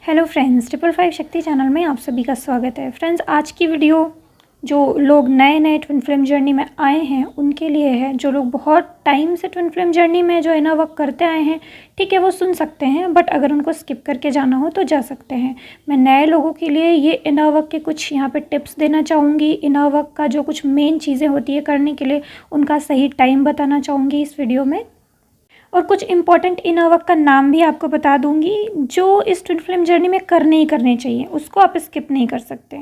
Hello friends, 555 शक्ति channel में आप सभी का स्वागत है। फ्रेंड्स, आज की वीडियो जो लोग नए नए ट्विन फ्लेम जर्नी में आए हैं उनके लिए है। जो लोग बहुत टाइम से ट्विन फ्लेम जर्नी में जो इनर वर्क करते आए हैं, ठीक है, वो सुन सकते हैं, बट अगर उनको स्किप करके जाना हो तो जा सकते हैं। मैं नए लोगों के लिए ये इनर वर्क के कुछ यहाँ पे टिप्स देना चाहूँगी। इनर वर्क का जो कुछ मेन चीज़ें होती है करने के लिए, उनका सही टाइम बताना चाहूँगी इस वीडियो में, और कुछ इंपॉर्टेंट इनर वर्क का नाम भी आपको बता दूंगी जो इस ट्विन फ्लेम जर्नी में करने ही करने चाहिए, उसको आप स्किप नहीं कर सकते।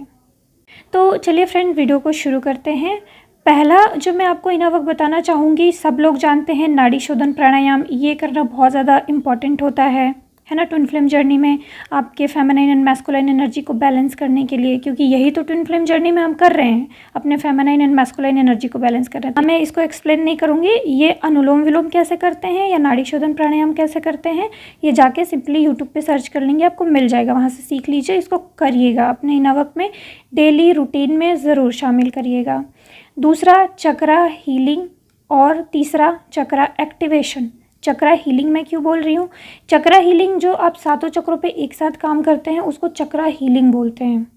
तो चलिए फ्रेंड, वीडियो को शुरू करते हैं। पहला जो मैं आपको इनर वर्क बताना चाहूँगी, सब लोग जानते हैं नाड़ी शोधन प्राणायाम। ये करना बहुत ज़्यादा इम्पॉर्टेंट होता है ना, ट्विन फ्लेम जर्नी में आपके फेमिनाइन एंड मैस्कुलाइन एनर्जी को बैलेंस करने के लिए, क्योंकि यही तो ट्विन फ्लेम जर्नी में हम कर रहे हैं, अपने फेमिनाइन एंड मैस्कुलाइन एनर्जी को बैलेंस कर रहे हैं। मैं इसको एक्सप्लेन नहीं करूँगी, ये अनुलोम विलोम कैसे करते हैं या नाड़ी शोधन प्राणायाम कैसे करते हैं, ये जाके सिंपली यूट्यूब पे सर्च कर लेंगे, आपको मिल जाएगा, वहाँ से सीख लीजिए। इसको करिएगा अपने इनर वर्क में, डेली रूटीन में ज़रूर शामिल करिएगा। दूसरा चक्रा हीलिंग, और तीसरा चक्रा एक्टिवेशन। चक्रा हीलिंग मैं क्यों बोल रही हूँ? चक्रा हीलिंग जो आप सातों चक्रों पे एक साथ काम करते हैं उसको चक्रा हीलिंग बोलते हैं।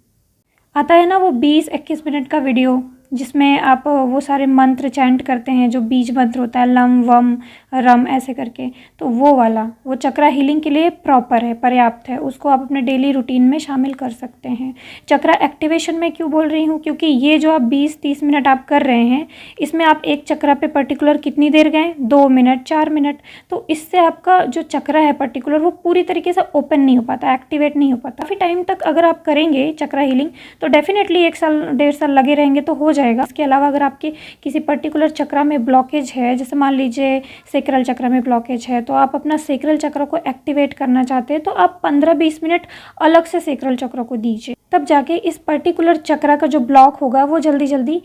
आता है ना वो 20-21 मिनट का वीडियो जिसमें आप वो सारे मंत्र चैंट करते हैं, जो बीज मंत्र होता है, लम वम रम ऐसे करके, तो वो वाला वो चक्रा हीलिंग के लिए प्रॉपर है, पर्याप्त है, उसको आप अपने डेली रूटीन में शामिल कर सकते हैं। चक्रा एक्टिवेशन मैं क्यों बोल रही हूँ? क्योंकि ये जो आप 20-30 मिनट आप कर रहे हैं, इसमें आप एक चक्रा पे पर्टिकुलर कितनी देर गए, 2 मिनट 4 मिनट, तो इससे आपका जो चक्रा है पर्टिकुलर वो पूरी तरीके से ओपन नहीं हो पाता, एक्टिवेट नहीं हो पाता। काफ़ी टाइम तक अगर आप करेंगे चक्रा हीलिंग तो डेफिनेटली 1 साल 1.5 साल लगे रहेंगे तो हो जाएगा। इसके अलावा अगर आपके किसी पर्टिकुलर चक्रा में ब्लॉकेज है, जैसे मान लीजिए सेक्रल चक्र में ब्लॉकेज है, तो आप अपना सेक्रल चक्र को एक्टिवेट करना चाहते हैं तो आप 15-20 मिनट अलग से सेक्रल चक्र को दीजिए, तब जाके इस पर्टिकुलर चक्रा का जो ब्लॉक होगा वो जल्दी जल्दी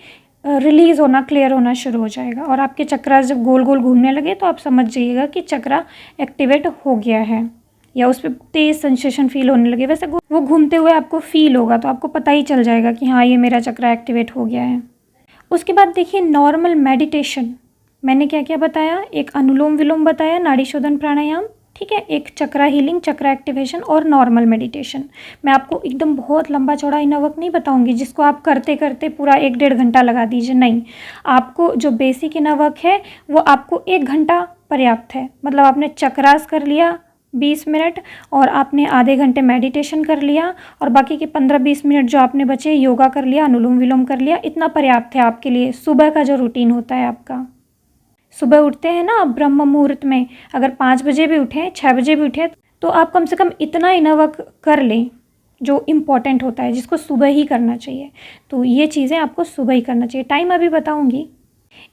रिलीज़ होना, क्लियर होना शुरू हो जाएगा। और आपके चक्रा जब गोल गोल घूमने लगे तो आप समझ जाइएगा कि चक्रा एक्टिवेट हो गया है, या उस पर तेज़ सेंसेशन फील होने लगे। वैसे वो घूमते हुए आपको फील होगा तो आपको पता ही चल जाएगा कि हाँ, ये मेरा चक्रा एक्टिवेट हो गया है। उसके बाद देखिए नॉर्मल मेडिटेशन। मैंने क्या क्या बताया? एक अनुलोम विलोम बताया, नाड़ी शोधन प्राणायाम, ठीक है, एक चक्रा हीलिंग, चक्रा एक्टिवेशन और नॉर्मल मेडिटेशन। मैं आपको एकदम बहुत लंबा चौड़ा इनर वर्क नहीं बताऊंगी जिसको आप करते करते पूरा 1-1.5 घंटा लगा दीजिए, नहीं। आपको जो बेसिक इनर वर्क है वो आपको 1 घंटा पर्याप्त है। मतलब आपने चक्रास कर लिया 20 मिनट और आपने आधे घंटे मेडिटेशन कर लिया और बाकी के 15-20 मिनट जो आपने बचे योगा कर लिया, अनुलोम विलोम कर लिया, इतना पर्याप्त है आपके लिए। सुबह का जो रूटीन होता है आपका, सुबह उठते हैं ना आप ब्रह्म मुहूर्त में, अगर 5 बजे भी उठें, 6 बजे भी उठें, तो आप कम से कम इतना इनर वर्क कर लें जो इम्पोर्टेंट होता है, जिसको सुबह ही करना चाहिए। तो ये चीज़ें आपको सुबह ही करना चाहिए। टाइम अभी बताऊँगी।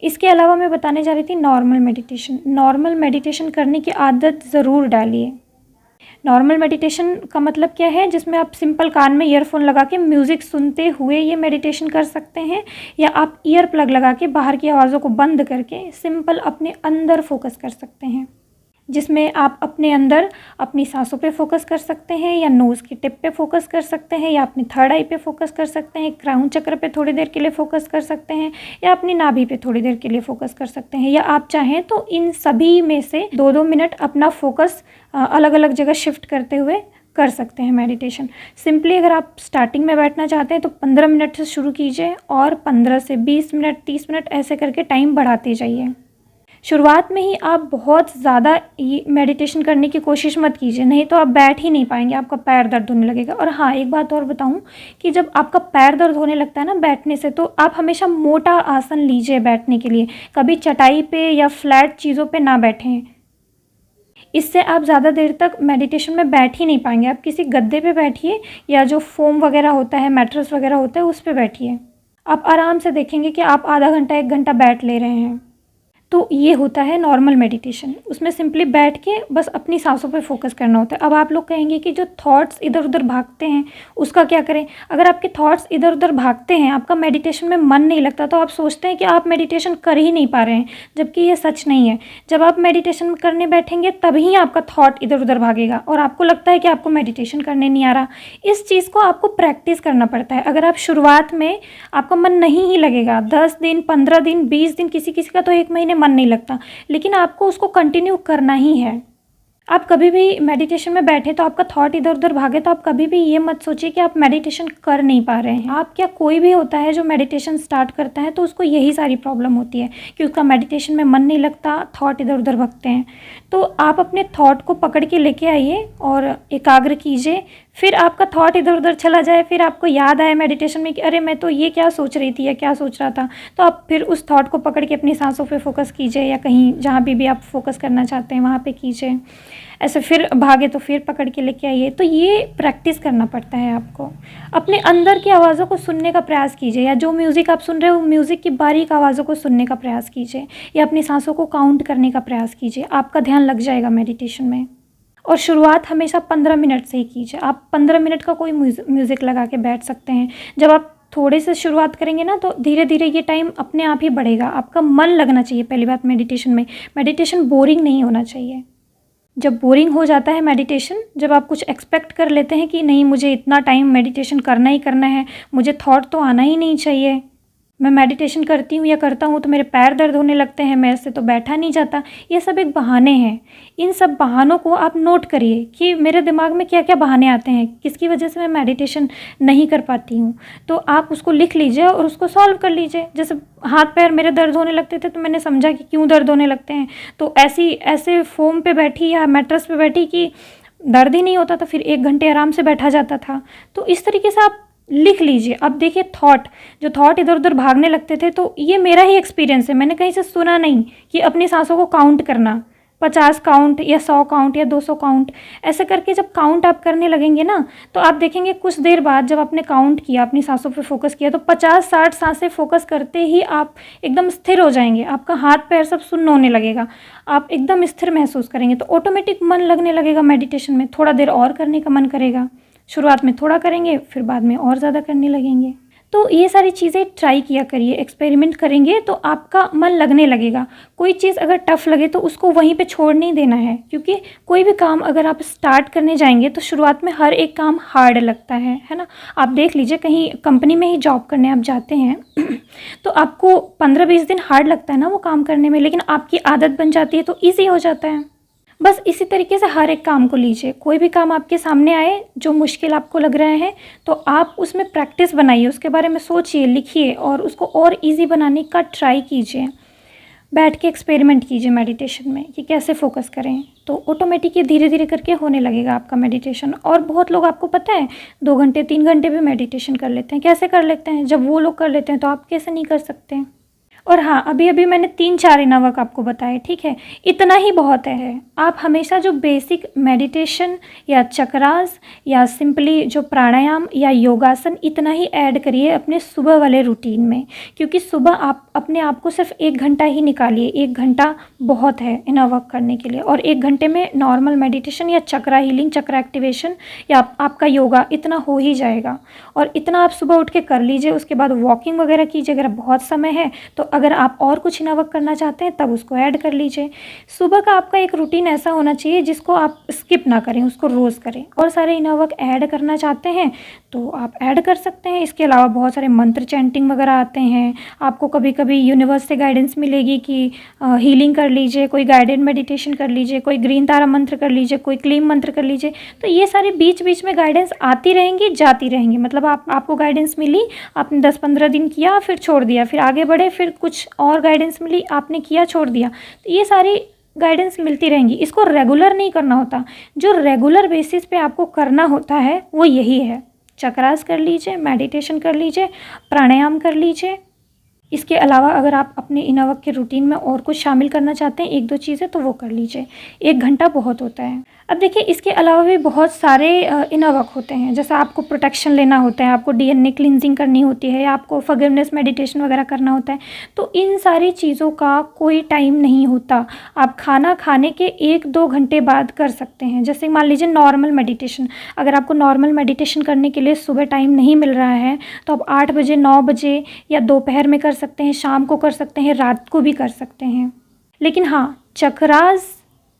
इसके अलावा मैं बताने जा रही थी नॉर्मल मेडिटेशन। नॉर्मल मेडिटेशन करने की आदत ज़रूर डालिए। नॉर्मल मेडिटेशन का मतलब क्या है? जिसमें आप सिंपल कान में ईयरफोन लगा के म्यूज़िक सुनते हुए ये मेडिटेशन कर सकते हैं, या आप ईयर प्लग लगा के बाहर की आवाज़ों को बंद करके सिंपल अपने अंदर फोकस कर सकते हैं, जिसमें आप अपने अंदर अपनी सांसों पे फोकस कर सकते हैं, या नोज़ की टिप पे फोकस कर सकते हैं, या अपनी थर्ड आई पे फोकस कर सकते हैं, क्राउन चक्र पे थोड़ी देर के लिए फोकस कर सकते हैं, या अपनी नाभि पे थोड़ी देर के लिए फोकस कर सकते हैं, या आप चाहें तो इन सभी में से 2-2 मिनट अपना फोकस अलग अलग जगह शिफ्ट करते हुए कर सकते हैं मेडिटेशन। सिंपली अगर आप स्टार्टिंग में बैठना चाहते हैं तो 15 मिनट से शुरू कीजिए और 15 से 20 मिनट 30 मिनट ऐसे करके टाइम बढ़ाते जाइए। शुरुआत में ही आप बहुत ज़्यादा मेडिटेशन करने की कोशिश मत कीजिए, नहीं तो आप बैठ ही नहीं पाएंगे, आपका पैर दर्द होने लगेगा। और हाँ, एक बात और बताऊं कि जब आपका पैर दर्द होने लगता है ना बैठने से, तो आप हमेशा मोटा आसन लीजिए बैठने के लिए। कभी चटाई पे या फ्लैट चीज़ों पे ना बैठें, इससे आप ज़्यादा देर तक मेडिटेशन में बैठ ही नहीं पाएंगे। आप किसी गद्दे पे बैठिए, या जो फोम वगैरह होता है, मैट्रेस वगैरह होता है, उस पर बैठिए। आप आराम से देखेंगे कि आप आधा घंटा 1 घंटा बैठ ले रहे हैं। तो ये होता है नॉर्मल मेडिटेशन। उसमें सिंपली बैठ के बस अपनी सांसों पे फोकस करना होता है। अब आप लोग कहेंगे कि जो थॉट्स इधर उधर भागते हैं उसका क्या करें? अगर आपके थॉट्स इधर उधर भागते हैं, आपका मेडिटेशन में मन नहीं लगता, तो आप सोचते हैं कि आप मेडिटेशन कर ही नहीं पा रहे हैं, जबकि ये सच नहीं है। जब आप मेडिटेशन करने बैठेंगे तभी आपका थॉट इधर उधर भागेगा और आपको लगता है कि आपको मेडिटेशन करने नहीं आ रहा। इस चीज़ को आपको प्रैक्टिस करना पड़ता है। अगर आप शुरुआत में आपका मन नहीं ही लगेगा, 10 दिन 15 दिन 20 दिन, किसी किसी का तो 1 महीने मन नहीं लगता, लेकिन आपको उसको कंटिन्यू करना ही है। आप कभी भी मेडिटेशन में बैठे तो आपका थॉट इधर उधर भागे तो आप कभी भी ये मत सोचिए कि आप मेडिटेशन कर नहीं पा रहे हैं। आप क्या, कोई भी होता है जो मेडिटेशन स्टार्ट करता है तो उसको यही सारी प्रॉब्लम होती है कि उसका मेडिटेशन में मन नहीं लगता, थॉट इधर उधर भगते हैं। तो आप अपने थॉट को पकड़ के लेके आइए और एकाग्र कीजिए। फिर आपका थॉट इधर उधर चला जाए, फिर आपको याद आए मेडिटेशन में कि अरे मैं तो ये क्या सोच रही थी या क्या सोच रहा था, तो आप फिर उस थॉट को पकड़ के अपनी सांसों पे फोकस कीजिए या कहीं जहाँ भी आप फोकस करना चाहते हैं वहाँ पे कीजिए। ऐसे फिर भागे तो फिर पकड़ के लेके आइए। तो ये प्रैक्टिस करना पड़ता है आपको। अपने अंदर की आवाज़ों को सुनने का प्रयास कीजिए, या जो म्यूज़िक आप सुन रहे हो म्यूज़िक की बारीक आवाज़ों को सुनने का प्रयास कीजिए, या अपनी सांसों को काउंट करने का प्रयास कीजिए। आपका ध्यान लग जाएगा मेडिटेशन में। और शुरुआत हमेशा 15 मिनट से ही कीजिए। आप 15 मिनट का कोई म्यूज़िक लगा के बैठ सकते हैं। जब आप थोड़े से शुरुआत करेंगे ना तो धीरे धीरे ये टाइम अपने आप ही बढ़ेगा। आपका मन लगना चाहिए पहली बात मेडिटेशन में। मेडिटेशन बोरिंग नहीं होना चाहिए। जब बोरिंग हो जाता है मेडिटेशन, जब आप कुछ एक्सपेक्ट कर लेते हैं कि नहीं मुझे इतना टाइम मेडिटेशन करना ही करना है, मुझे थॉट तो आना ही नहीं चाहिए, मैं मेडिटेशन करती हूँ या करता हूँ तो मेरे पैर दर्द होने लगते हैं, मेरे से तो बैठा नहीं जाता, ये सब एक बहाने हैं। इन सब बहानों को आप नोट करिए कि मेरे दिमाग में क्या क्या बहाने आते हैं, किसकी वजह से मैं मेडिटेशन नहीं कर पाती हूँ। तो आप उसको लिख लीजिए और उसको सॉल्व कर लीजिए। जैसे हाथ पैर मेरे दर्द होने लगते थे तो मैंने समझा कि क्यों दर्द होने लगते हैं, तो ऐसे फोम पे बैठी या मैट्रेस पे बैठी कि दर्द ही नहीं होता था, फिर 1 घंटे आराम से बैठा जाता था। तो इस तरीके से आप लिख लीजिए। अब देखिए जो थॉट इधर उधर भागने लगते थे, तो ये मेरा ही एक्सपीरियंस है, मैंने कहीं से सुना नहीं कि अपनी सांसों को काउंट करना, 50 काउंट या 100 काउंट या 200 काउंट, ऐसे करके जब काउंट आप करने लगेंगे ना तो आप देखेंगे कुछ देर बाद जब आपने काउंट किया, अपनी सांसों पे फोकस किया, तो 50-60 सांसें फोकस करते ही आप एकदम स्थिर हो जाएंगे। आपका हाथ पैर सब सुन्न होने लगेगा, आप एकदम स्थिर महसूस करेंगे। तो ऑटोमेटिक मन लगने लगेगा मेडिटेशन में, थोड़ा देर और करने का मन करेगा। शुरुआत में थोड़ा करेंगे, फिर बाद में और ज़्यादा करने लगेंगे। तो ये सारी चीज़ें ट्राई किया करिए, एक्सपेरिमेंट करेंगे तो आपका मन लगने लगेगा। कोई चीज़ अगर टफ़ लगे तो उसको वहीं पे छोड़ नहीं देना है, क्योंकि कोई भी काम अगर आप स्टार्ट करने जाएंगे तो शुरुआत में हर एक काम हार्ड लगता है ना। आप देख लीजिए, कहीं कंपनी में ही जॉब करने आप जाते हैं तो आपको 15-20 दिन हार्ड लगता है ना वो काम करने में, लेकिन आपकी आदत बन जाती है तो ईजी हो जाता है। बस इसी तरीके से हर एक काम को लीजिए। कोई भी काम आपके सामने आए जो मुश्किल आपको लग रहा है तो आप उसमें प्रैक्टिस बनाइए, उसके बारे में सोचिए, लिखिए और उसको और इजी बनाने का ट्राई कीजिए। बैठ के एक्सपेरिमेंट कीजिए मेडिटेशन में कि कैसे फोकस करें, तो ऑटोमेटिक ये धीरे धीरे करके होने लगेगा आपका मेडिटेशन। और बहुत लोग, आपको पता है, 2 घंटे 3 घंटे भी मेडिटेशन कर लेते हैं। कैसे कर लेते हैं? जब वो लोग कर लेते हैं तो आप कैसे नहीं कर सकते? और हाँ, अभी अभी मैंने 3-4 इनर आपको बताए, ठीक है, इतना ही बहुत है। आप हमेशा जो बेसिक मेडिटेशन या चक्रास या सिंपली जो प्राणायाम या योगासन, इतना ही ऐड करिए अपने सुबह वाले रूटीन में, क्योंकि सुबह आप अपने आप को सिर्फ 1 घंटा ही निकालिए। 1 घंटा बहुत है इनर वर्क करने के लिए, और 1 घंटे में नॉर्मल मेडिटेशन या चक्रा हीलिंग, चक्रा एक्टिवेशन या आपका योगा इतना हो ही जाएगा। और इतना आप सुबह उठ के कर लीजिए। उसके बाद वॉकिंग वगैरह कीजिए अगर बहुत समय है तो। अगर आप और कुछ इनर वर्क करना चाहते हैं तब उसको ऐड कर लीजिए। सुबह का आपका एक रूटीन ऐसा होना चाहिए जिसको आप स्किप ना करें, उसको रोज़ करें। और सारे इनर वर्क ऐड करना चाहते हैं तो आप ऐड कर सकते हैं। इसके अलावा बहुत सारे मंत्र चैंटिंग वगैरह आते हैं। आपको कभी कभी यूनिवर्स से गाइडेंस मिलेगी कि हीलिंग कर लीजिए, कोई गाइडेड मेडिटेशन कर लीजिए, कोई ग्रीन तारा मंत्र कर लीजिए, कोई क्लीम मंत्र कर लीजिए। तो ये सारे बीच बीच में गाइडेंस आती रहेंगी, जाती रहेंगी। मतलब आपको गाइडेंस मिली, आपने 10-15 दिन किया, फिर छोड़ दिया, फिर आगे बढ़े, फिर कुछ और गाइडेंस मिली, आपने किया, छोड़ दिया। तो ये सारी गाइडेंस मिलती रहेंगी। इसको रेगुलर नहीं करना होता। जो रेगुलर बेसिस पे आपको करना होता है वो यही है। चक्रास कर लीजिए, मेडिटेशन कर लीजिए, प्राणायाम कर लीजिए। इसके अलावा अगर आप अपने इनर वर्क के रूटीन में और कुछ शामिल करना चाहते हैं, 1-2 चीज़ें, तो वो कर लीजिए। 1 घंटा बहुत होता है। अब देखिए, इसके अलावा भी बहुत सारे इनर वर्क होते हैं। जैसा आपको प्रोटेक्शन लेना होता है, आपको डीएनए क्लिनजिंग करनी होती है, या आपको फॉरगिवनेस मेडिटेशन वगैरह करना होता है। तो इन सारी चीज़ों का कोई टाइम नहीं होता। आप खाना खाने के 1-2 घंटे बाद कर सकते हैं। जैसे मान लीजिए नॉर्मल मेडिटेशन, अगर आपको नॉर्मल मेडिटेशन करने के लिए सुबह टाइम नहीं मिल रहा है तो आप 8 बजे, 9 बजे या दोपहर में कर सकते हैं, शाम को कर सकते हैं, रात को भी कर सकते हैं। लेकिन हाँ, चक्रास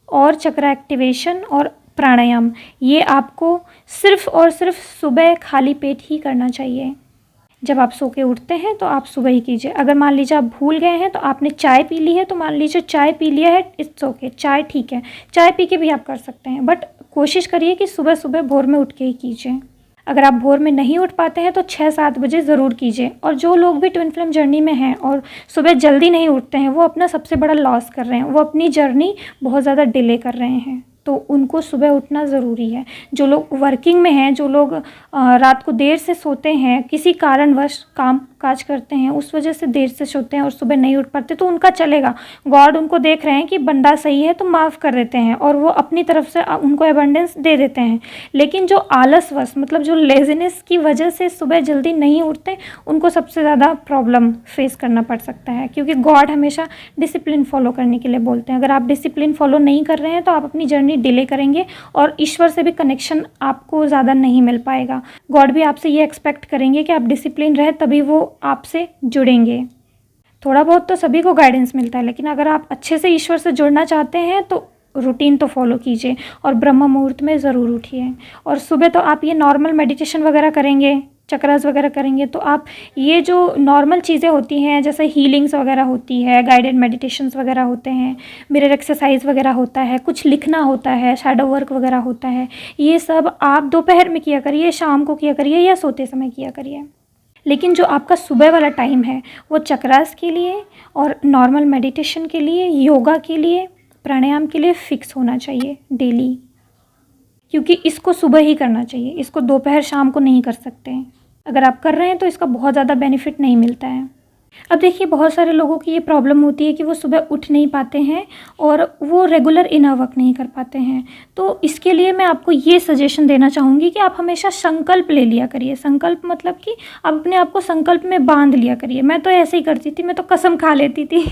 और चक्रा एक्टिवेशन और प्राणायाम, ये आपको सिर्फ़ और सिर्फ सुबह खाली पेट ही करना चाहिए। जब आप सो के उठते हैं तो आप सुबह ही कीजिए। अगर मान लीजिए आप भूल गए हैं तो आपने चाय पी ली है, तो मान लीजिए चाय पी लिया है, इट्स ओके, चाय ठीक है, चाय पी के भी आप कर सकते हैं, बट कोशिश करिए कि सुबह सुबह भोर में उठ के ही कीजिए। अगर आप भोर में नहीं उठ पाते हैं तो 6-7 बजे ज़रूर कीजिए। और जो लोग भी ट्विन फ्लेम जर्नी में हैं और सुबह जल्दी नहीं उठते हैं, वो अपना सबसे बड़ा लॉस कर रहे हैं, वो अपनी जर्नी बहुत ज़्यादा डिले कर रहे हैं। तो उनको सुबह उठना ज़रूरी है। जो लोग वर्किंग में हैं, जो लोग रात को देर से सोते हैं, किसी कारणवश काम काज करते हैं, उस वजह से देर से सोते हैं और सुबह नहीं उठ पाते, तो उनका चलेगा। गॉड उनको देख रहे हैं कि बंदा सही है तो माफ़ कर देते हैं और वो अपनी तरफ से उनको एबंडेंस दे देते हैं। लेकिन जो आलसवश, मतलब जो लेज़ीनेस की वजह से सुबह जल्दी नहीं उठते, उनको सबसे ज़्यादा प्रॉब्लम फेस करना पड़ सकता है, क्योंकि गॉड हमेशा डिसिप्लिन फॉलो करने के लिए बोलते हैं। अगर आप डिसिप्लिन फॉलो नहीं कर रहे हैं तो आप अपनी जर्नी डिले करेंगे और ईश्वर से भी कनेक्शन आपको ज़्यादा नहीं मिल पाएगा। गॉड भी आपसे ये एक्सपेक्ट करेंगे कि आप डिसिप्लिन रहे, तभी वो आपसे जुड़ेंगे। थोड़ा बहुत तो सभी को गाइडेंस मिलता है, लेकिन अगर आप अच्छे से ईश्वर से जुड़ना चाहते हैं तो रूटीन तो फॉलो कीजिए और ब्रह्म मुहूर्त में ज़रूर उठिए। और सुबह तो आप ये नॉर्मल मेडिटेशन वगैरह करेंगे, चक्रास वगैरह करेंगे, तो आप ये जो नॉर्मल चीज़ें होती हैं, जैसे हीलिंग्स वगैरह होती है, गाइडेड मेडिटेशंस वगैरह होते हैं, मिरर एक्सरसाइज वगैरह होता है, कुछ लिखना होता है, शैडो वर्क वगैरह होता है, ये सब आप दोपहर में किया करिए, शाम को किया करिए या सोते समय किया करिए। लेकिन जो आपका सुबह वाला टाइम है वो चक्रास के लिए और नॉर्मल मेडिटेशन के लिए, योगा के लिए, प्राणायाम के लिए फ़िक्स होना चाहिए डेली, क्योंकि इसको सुबह ही करना चाहिए, इसको दोपहर शाम को नहीं कर सकते हैं। अगर आप कर रहे हैं तो इसका बहुत ज़्यादा बेनिफिट नहीं मिलता है। अब देखिए, बहुत सारे लोगों की ये प्रॉब्लम होती है कि वो सुबह उठ नहीं पाते हैं और वो रेगुलर इनर वर्क नहीं कर पाते हैं। तो इसके लिए मैं आपको ये सजेशन देना चाहूँगी कि आप हमेशा संकल्प ले लिया करिए। संकल्प मतलब कि आप अपने आप को संकल्प में बांध लिया करिए। मैं तो ऐसे ही करती थी, मैं तो कसम खा लेती थी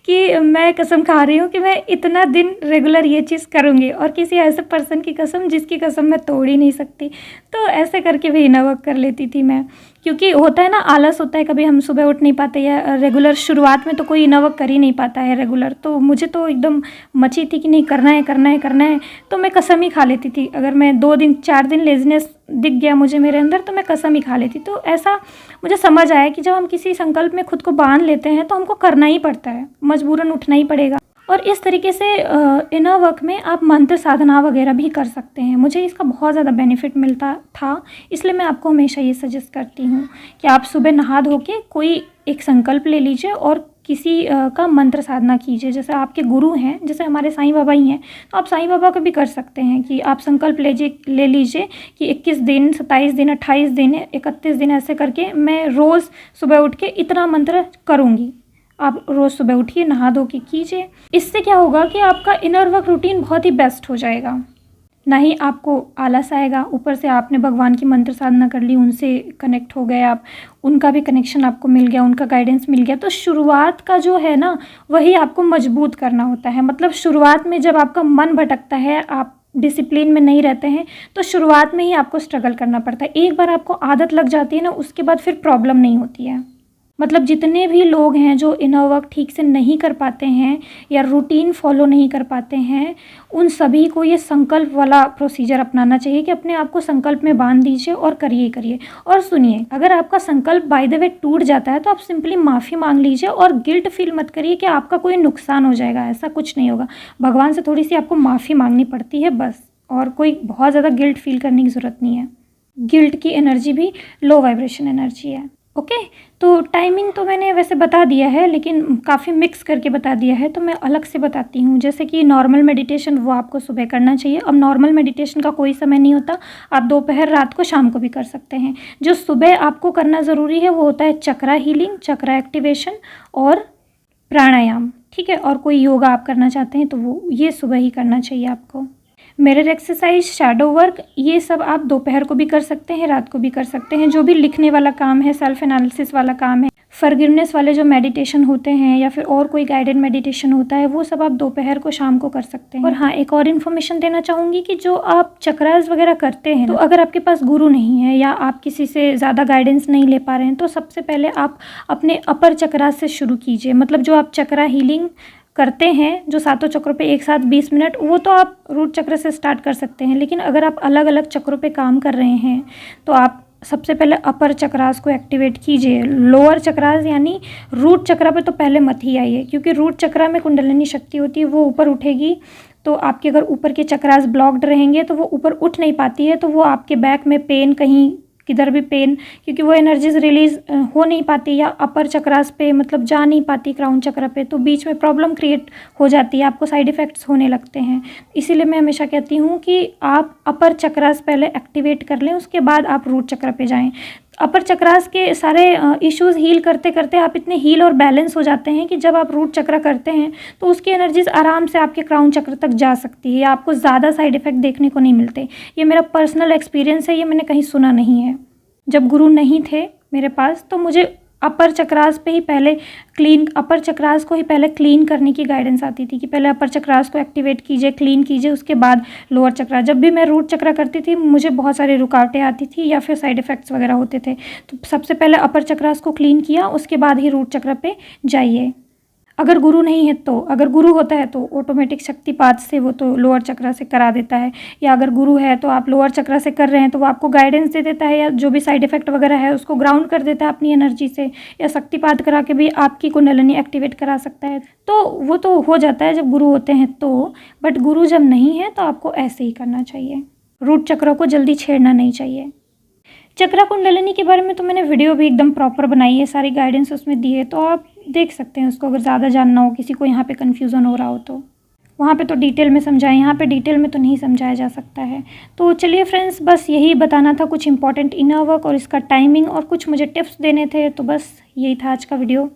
कि मैं कसम खा रही हूँ कि मैं इतना दिन रेगुलर ये चीज़ करूँगी, और किसी ऐसे पर्सन की कसम जिसकी कसम मैं तोड़ ही नहीं सकती, तो ऐसे करके भी इनर वर्क कर लेती थी मैं। क्योंकि होता है ना, आलस होता है, कभी हम सुबह उठ नहीं पाते या रेगुलर शुरुआत में तो कोई इनर वर्क कर ही नहीं पाता है रेगुलर। तो मुझे तो एकदम मची थी कि नहीं, करना है करना है करना है, तो मैं कसम ही खा लेती थी। अगर मैं 2 दिन 4 दिन लेज़ीनेस दिख गया मुझे मेरे अंदर, तो मैं कसम ही खा लेती। तो ऐसा मुझे समझ आया कि जब हम किसी संकल्प में खुद को बांध लेते हैं तो हमको करना ही पड़ता है, मजबूरन उठना ही पड़ेगा। और इस तरीके से इनर वर्क में आप मंत्र साधना वगैरह भी कर सकते हैं। मुझे इसका बहुत ज़्यादा बेनिफिट मिलता था, इसलिए मैं आपको हमेशा ये सजेस्ट करती हूँ कि आप सुबह नहा धो के कोई एक संकल्प ले लीजिए और किसी का मंत्र साधना कीजिए। जैसे आपके गुरु हैं, जैसे हमारे साईं बाबा ही हैं, तो आप साईं बाबा को भी कर सकते हैं कि आप संकल्प ले लीजिए कि 21 दिन, 27 दिन, 28 दिन, 31 दिन, ऐसे करके मैं रोज़ सुबह उठ के इतना मंत्र करूँगी। आप रोज़ सुबह उठिए, नहा धो के कीजिए। इससे क्या होगा कि आपका इनर वर्क रूटीन बहुत ही बेस्ट हो जाएगा, ना ही आपको आलस आएगा। ऊपर से आपने भगवान की मंत्र साधना कर ली, उनसे कनेक्ट हो गए आप, उनका भी कनेक्शन आपको मिल गया, उनका गाइडेंस मिल गया। तो शुरुआत का जो है ना, वही आपको मजबूत करना होता है। मतलब शुरुआत में जब आपका मन भटकता है, आप डिसिप्लिन में नहीं रहते हैं, तो शुरुआत में ही आपको स्ट्रगल करना पड़ता है। एक बार आपको आदत लग जाती है ना, उसके बाद फिर प्रॉब्लम नहीं होती है। मतलब जितने भी लोग हैं जो इनर वर्क ठीक से नहीं कर पाते हैं या रूटीन फॉलो नहीं कर पाते हैं, उन सभी को ये संकल्प वाला प्रोसीजर अपनाना चाहिए कि अपने आप को संकल्प में बांध दीजिए और करिए। और सुनिए, अगर आपका संकल्प बाय द वे टूट जाता है तो आप सिंपली माफ़ी मांग लीजिए और गिल्ट फील मत करिए कि आपका कोई नुकसान हो जाएगा। ऐसा कुछ नहीं होगा। भगवान से थोड़ी सी आपको माफ़ी मांगनी पड़ती है बस, और कोई बहुत ज़्यादा गिल्ट फील करने की ज़रूरत नहीं है। गिल्ट की एनर्जी भी लो वाइब्रेशन एनर्जी है। ओके, तो टाइमिंग तो मैंने वैसे बता दिया है, लेकिन काफ़ी मिक्स करके बता दिया है, तो मैं अलग से बताती हूँ। जैसे कि नॉर्मल मेडिटेशन वो आपको सुबह करना चाहिए। अब नॉर्मल मेडिटेशन का कोई समय नहीं होता, आप दोपहर, रात को, शाम को भी कर सकते हैं। जो सुबह आपको करना ज़रूरी है वो होता है चक्रा हीलिंग, चक्रा एक्टिवेशन और प्राणायाम, ठीक है। और कोई योगा आप करना चाहते हैं तो वो ये सुबह ही करना चाहिए आपको। मिरर एक्सरसाइज, शैडो वर्क, ये सब आप दोपहर को भी कर सकते हैं, रात को भी कर सकते हैं। जो भी लिखने वाला काम है, सेल्फ एनालिसिस वाला काम है, फॉरगिवनेस वाले जो मेडिटेशन होते हैं या फिर और कोई गाइडेड मेडिटेशन होता है, वो सब आप दोपहर को, शाम को कर सकते हैं। और हाँ, एक और इन्फॉर्मेशन देना चाहूँगी कि जो आप चक्रास वगैरह करते हैं, तो अगर आपके पास गुरु नहीं है या आप किसी से ज़्यादा गाइडेंस नहीं ले पा रहे हैं, तो सबसे पहले आप अपने अपर चक्रास से शुरू कीजिए। मतलब जो आप चक्रा हीलिंग करते हैं, जो 7 चक्रों पे एक साथ 20 मिनट, वो तो आप रूट चक्र से स्टार्ट कर सकते हैं। लेकिन अगर आप अलग अलग चक्रों पे काम कर रहे हैं तो आप सबसे पहले अपर चक्रास को एक्टिवेट कीजिए। लोअर चक्रास यानी रूट चक्रा पे तो पहले मत ही आइए, क्योंकि रूट चक्रा में कुंडलिनी शक्ति होती है, वो ऊपर उठेगी। तो आपके अगर ऊपर के चक्रास ब्लॉक्ड रहेंगे तो वो ऊपर उठ नहीं पाती है, तो वो आपके बैक में पेन, कहीं किधर भी पेन, क्योंकि वो एनर्जीज रिलीज हो नहीं पाती या अपर चक्रास पे मतलब जा नहीं पाती क्राउन चक्र पे, तो बीच में प्रॉब्लम क्रिएट हो जाती है, आपको साइड इफ़ेक्ट्स होने लगते हैं। इसीलिए मैं हमेशा कहती हूँ कि आप अपर चक्रास पहले एक्टिवेट कर लें, उसके बाद आप रूट चक्र पे जाएं। अपर चक्रास के सारे इश्यूज़ हील करते करते आप इतने हील और बैलेंस हो जाते हैं कि जब आप रूट चक्र करते हैं तो उसकी एनर्जीज आराम से आपके क्राउन चक्र तक जा सकती है, आपको ज़्यादा साइड इफ़ेक्ट देखने को नहीं मिलते। ये मेरा पर्सनल एक्सपीरियंस है, ये मैंने कहीं सुना नहीं है। जब गुरु नहीं थे मेरे पास तो मुझे अपर चक्रास पे ही पहले अपर चक्रास को ही पहले क्लीन करने की गाइडेंस आती थी कि पहले अपर चक्रास को एक्टिवेट कीजिए, क्लीन कीजिए, उसके बाद लोअर चक्रा। जब भी मैं रूट चक्रा करती थी मुझे बहुत सारी रुकावटें आती थी या फिर साइड इफ़ेक्ट्स वगैरह होते थे, तो सबसे पहले अपर चक्रास को क्लीन किया, उसके बाद ही रूट चक्र पे जाइए। अगर गुरु नहीं है तो, अगर गुरु होता है तो ऑटोमेटिक शक्तिपात से वो तो लोअर चक्र से करा देता है, या अगर गुरु है तो आप लोअर चक्र से कर रहे हैं तो वो आपको गाइडेंस दे देता है, या जो भी साइड इफ़ेक्ट वगैरह है उसको ग्राउंड कर देता है अपनी एनर्जी से, या शक्तिपात करा के भी आपकी कुंडलिनी एक्टिवेट करा सकता है। तो वो तो हो जाता है जब गुरु होते हैं तो, बट गुरु जब नहीं है तो आपको ऐसे ही करना चाहिए। रूट चक्रों को जल्दी छेड़ना नहीं चाहिए। चक्रा कुंडलिनी के बारे में तो मैंने वीडियो भी एकदम प्रॉपर बनाई है, सारी गाइडेंस उसमें दी है, तो आप देख सकते हैं उसको, अगर ज़्यादा जानना हो, किसी को यहाँ पे कन्फ्यूज़न हो रहा हो तो। वहाँ पे तो डिटेल में समझाएं, यहाँ पे डिटेल में तो नहीं समझाया जा सकता है। तो चलिए फ्रेंड्स, बस यही बताना था, कुछ इंपॉर्टेंट इनर वर्क और इसका टाइमिंग और कुछ मुझे टिप्स देने थे, तो बस यही था आज का वीडियो।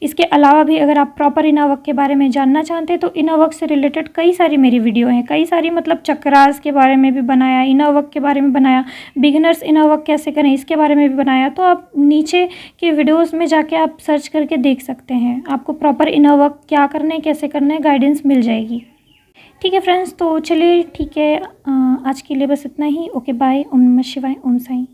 इसके अलावा भी अगर आप प्रॉपर इनर वर्क के बारे में जानना चाहते हैं तो इनर वर्क से रिलेटेड कई सारी मेरी वीडियो हैं, कई सारी मतलब चक्रास के बारे में भी बनाया, इनर वर्क के बारे में बनाया, बिगिनर्स इनर वर्क कैसे करें इसके बारे में भी बनाया। तो आप नीचे के वीडियोस में जाके आप सर्च करके देख सकते हैं, आपको प्रॉपर इनर वर्क क्या करना है, कैसे करना है, गाइडेंस मिल जाएगी। ठीक है फ्रेंड्स, तो चलिए ठीक है, आज के लिए बस इतना ही। Okay bye. ओम नमः शिवाय, ओम साईं।